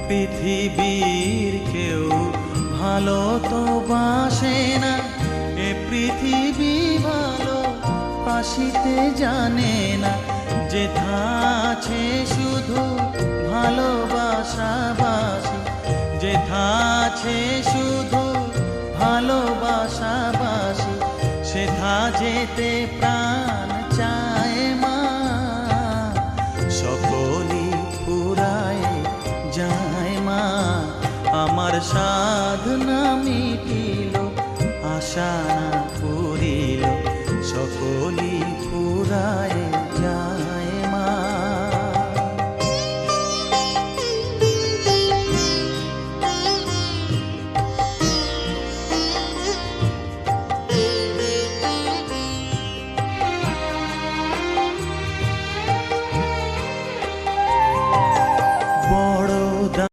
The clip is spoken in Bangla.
পৃথিবীর কেউ ভালো তো বাসে না, এ পৃথিবী ভালো বাসিতে জানে না। যেথা আছে শুধু ভালোবাসাবাসি, যেথা আছে শুধু ভালোবাসাবাসি, সেথা যেতে প্রাণ চায় মা। সকলি ফুরায় যায় মা, আমার সাধনা মিটিল, আশা না পুরিল। সকলি